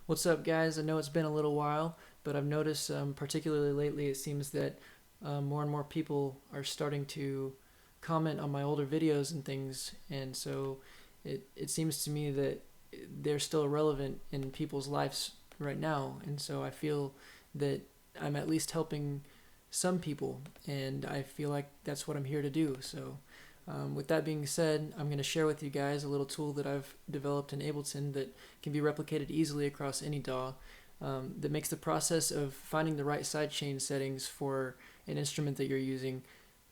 What's up, guys? I know it's been a little while, but I've noticed, particularly lately, it seems that more and more people are starting to comment on my older videos and things, and so it seems to me that they're still relevant in people's lives right now, and so I feel that I'm at least helping some people, and I feel like that's what I'm here to do. So, with that being said, I'm going to share with you guys a little tool that I've developed in Ableton that can be replicated easily across any DAW, that makes the process of finding the right sidechain settings for an instrument that you're using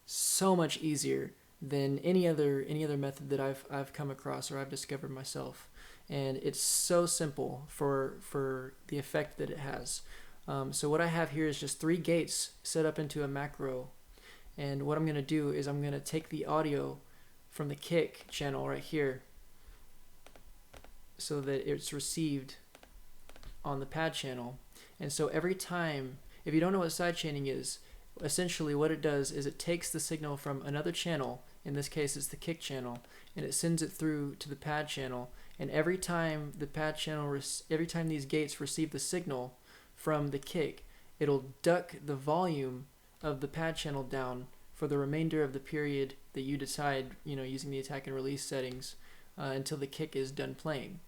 so much easier than any other method that I've come across or I've discovered myself. And it's so simple for the effect that it has. So what I have here is just 3 gates set up into a macro, and what I'm going to do is I'm going to take the audio from the kick channel right here so that it's received on the pad channel. And so every time, if you don't know what sidechaining is, essentially what it does is it takes the signal from another channel, in this case it's the kick channel, and it sends it through to the pad channel. And every time every time these gates receive the signal from the kick, it'll duck the volume of the pad channel down for the remainder of the period that you decide, using the attack and release settings, until the kick is done playing.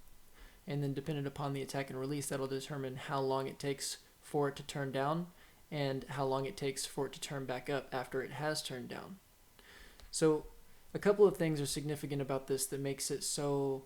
And then dependent upon the attack and release, that'll determine how long it takes for it to turn down and how long it takes for it to turn back up after it has turned down. So a couple of things are significant about this that makes it so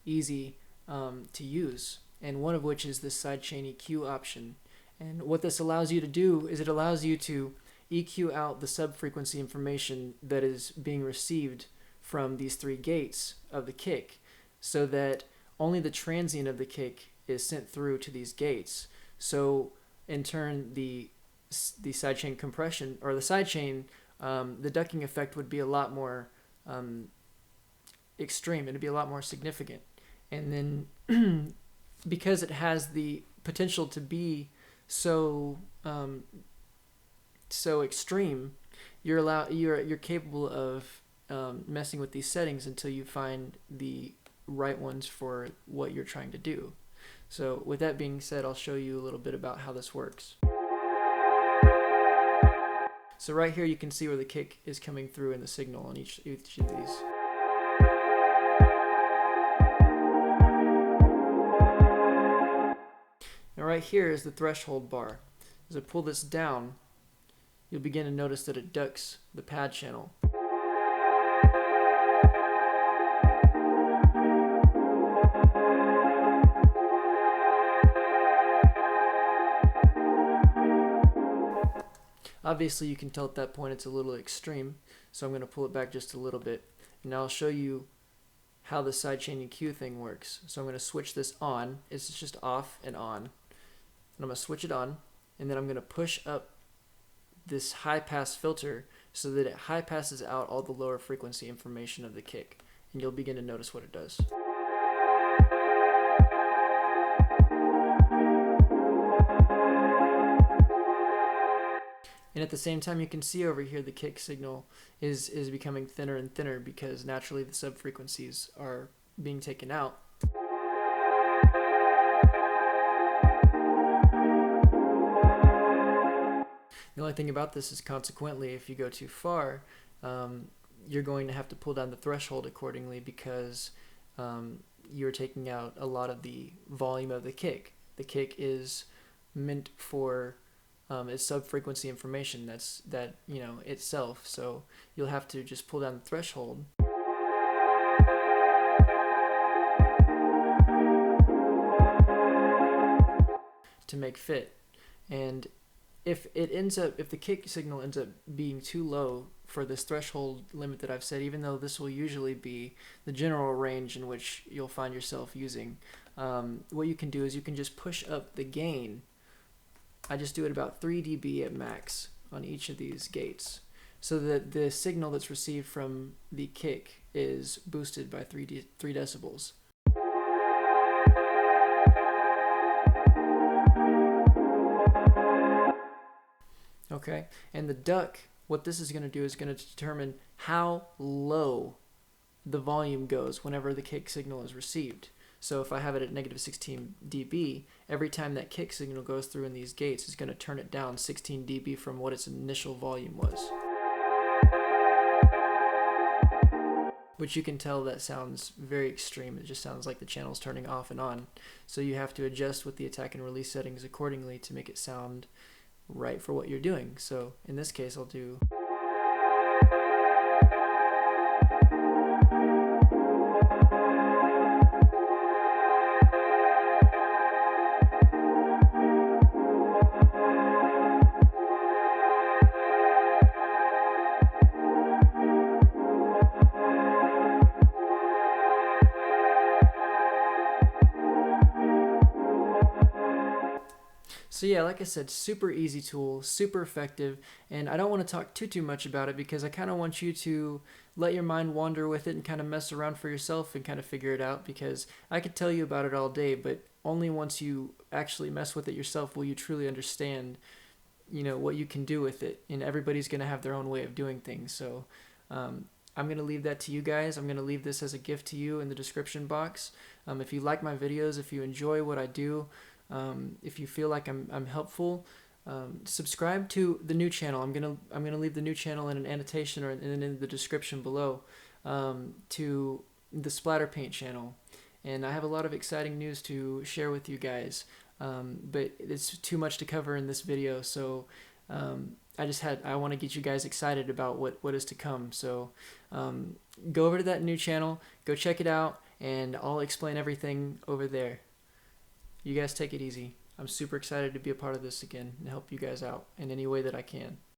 easy to use, and one of which is this sidechain EQ option. And what this allows you to do is it allows you to EQ out the sub-frequency information that is being received from these 3 gates of the kick, so that only the transient of the kick is sent through to these gates. So in turn, the sidechain compression, or the sidechain, the ducking effect would be a lot more extreme. It'd be a lot more significant. And then because it has the potential to be so extreme, you're capable of messing with these settings until you find the right ones for what you're trying to do. So with that being said, I'll show you a little bit about how this works. So right here you can see where the kick is coming through in the signal on each of these. Now right here is the threshold bar. As I pull this down, you'll begin to notice that it ducks the pad channel. Obviously you can tell at that point it's a little extreme, so I'm going to pull it back just a little bit. And now I'll show you how the sidechain EQ thing works. So I'm going to switch this on. It's just off and on. And I'm going to switch it on, and then I'm going to push up this high pass filter so that it high passes out all the lower frequency information of the kick, and you'll begin to notice what it does. And at the same time, you can see over here the kick signal is becoming thinner and thinner because naturally the sub-frequencies are being taken out. The only thing about this is, consequently, if you go too far, you're going to have to pull down the threshold accordingly, because you're taking out a lot of the volume of the kick. The kick is meant for its sub-frequency information, itself, so you'll have to just pull down the threshold. To make fit. And if the kick signal ends up being too low for this threshold limit that I've set, even though this will usually be the general range in which you'll find yourself using, what you can do is you can just push up the gain. I just do it about 3 dB at max on each of these gates, so that the signal that's received from the kick is boosted by 3 decibels. Okay, and the duck, what this is going to do is going to determine how low the volume goes whenever the kick signal is received. So if I have it at negative 16 dB, every time that kick signal goes through in these gates, it's going to turn it down 16 dB from what its initial volume was. Which you can tell that sounds very extreme. It just sounds like the channel's turning off and on. So you have to adjust with the attack and release settings accordingly to make it sound right for what you're doing. So in this case, I'll do... So yeah, like I said, super easy tool, super effective, and I don't want to talk too much about it because I kind of want you to let your mind wander with it and kind of mess around for yourself and kind of figure it out, because I could tell you about it all day, but only once you actually mess with it yourself will you truly understand, you know, what you can do with it, and everybody's going to have their own way of doing things. So I'm going to leave that to you guys. I'm going to leave this as a gift to you in the description box. If you like my videos, if you enjoy what I do, if you feel like I'm helpful, subscribe to the new channel. I'm gonna leave the new channel in an annotation or in the description below, to the Splatter Paint channel, and I have a lot of exciting news to share with you guys, but it's too much to cover in this video, so I want to get you guys excited about what is to come. So go over to that new channel, go check it out, and I'll explain everything over there. You guys take it easy. I'm super excited to be a part of this again and help you guys out in any way that I can.